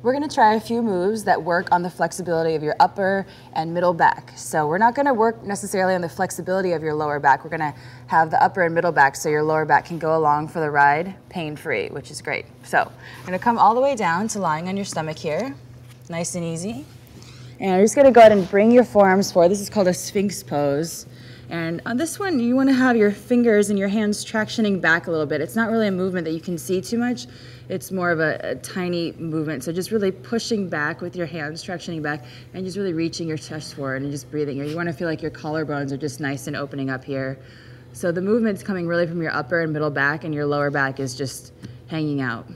we're gonna try a few moves that work on the flexibility of your upper and middle back. So we're not gonna work necessarily on the flexibility of your lower back. We're gonna have the upper and middle back so your lower back can go along for the ride pain-free, which is great. So I'm gonna come all the way down to lying on your stomach here, nice and easy. And I'm just gonna go ahead and bring your forearms forward. This is called a Sphinx pose. And on this one, you wanna have your fingers and your hands tractioning back a little bit. It's not really a movement that you can see too much. It's more of a tiny movement. So just really pushing back with your hands, tractioning back, and just really reaching your chest forward and just breathing here. You wanna feel like your collarbones are just nice and opening up here. So the movement's coming really from your upper and middle back, and your lower back is just hanging out.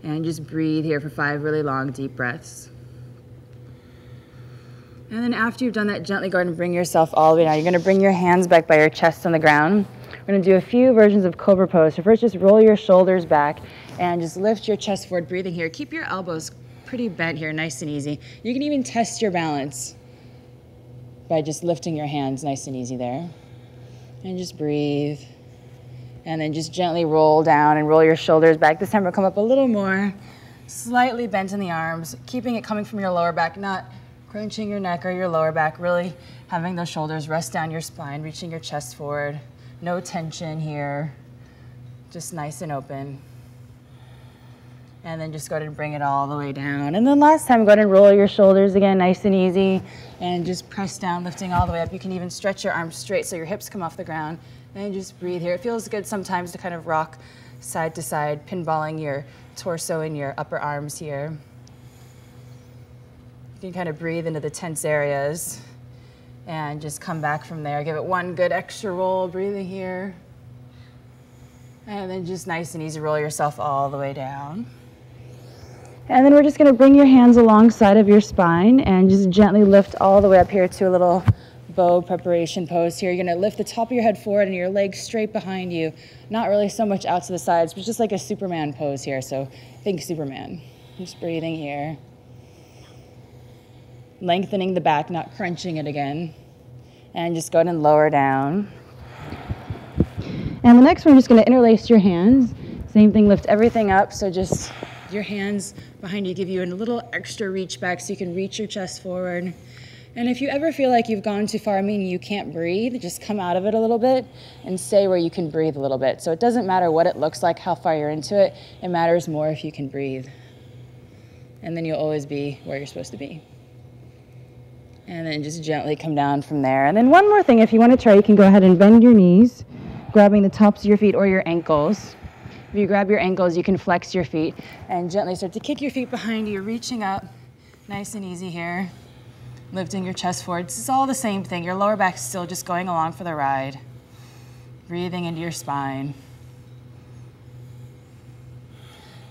And just breathe here for 5 really long, deep breaths. And then after you've done that, gently go ahead and bring yourself all the way down. You're gonna bring your hands back by your chest on the ground. We're gonna do a few versions of Cobra Pose. So first, just roll your shoulders back and just lift your chest forward, breathing here. Keep your elbows pretty bent here, nice and easy. You can even test your balance by just lifting your hands nice and easy there. And just breathe. And then just gently roll down and roll your shoulders back. This time we'll come up a little more, slightly bent in the arms, keeping it coming from your lower back, not crunching your neck or your lower back, really having those shoulders rest down your spine, reaching your chest forward. No tension here, just nice and open. And then just go ahead and bring it all the way down. And then last time, go ahead and roll your shoulders again, nice and easy, and just press down, lifting all the way up. You can even stretch your arms straight so your hips come off the ground, and just breathe here. It feels good sometimes to kind of rock side to side, pinballing your torso and your upper arms here. You can kind of breathe into the tense areas and just come back from there. Give it one good extra roll, breathing here. And then just nice and easy, roll yourself all the way down. And then we're just gonna bring your hands alongside of your spine and just gently lift all the way up here to a little bow preparation pose here. You're gonna lift the top of your head forward and your legs straight behind you. Not really so much out to the sides, but just like a Superman pose here. So think Superman. Just breathing here. Lengthening the back, not crunching it again. And just go ahead and lower down. And the next one, we're just gonna interlace your hands. Same thing, lift everything up. So just your hands behind you give you a little extra reach back so you can reach your chest forward. And if you ever feel like you've gone too far, meaning you can't breathe, just come out of it a little bit and stay where you can breathe a little bit. So it doesn't matter what it looks like, how far you're into it. It matters more if you can breathe. And then you'll always be where you're supposed to be. And then just gently come down from there. And then one more thing, if you want to try, you can go ahead and bend your knees, grabbing the tops of your feet or your ankles. If you grab your ankles, you can flex your feet and gently start to kick your feet behind you, reaching up, nice and easy here, lifting your chest forward. This is all the same thing. Your lower back's still just going along for the ride, breathing into your spine.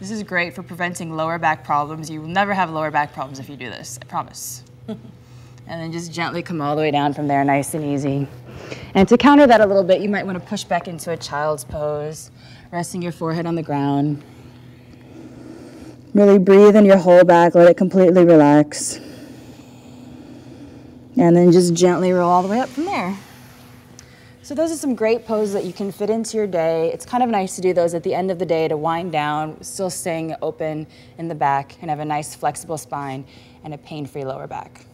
This is great for preventing lower back problems. You will never have lower back problems if you do this, I promise. And then just gently come all the way down from there, nice and easy. And to counter that a little bit, you might want to push back into a child's pose, resting your forehead on the ground. Really breathe in your whole back, let it completely relax. And then just gently roll all the way up from there. So those are some great poses that you can fit into your day. It's kind of nice to do those at the end of the day to wind down, still staying open in the back and have a nice flexible spine and a pain-free lower back.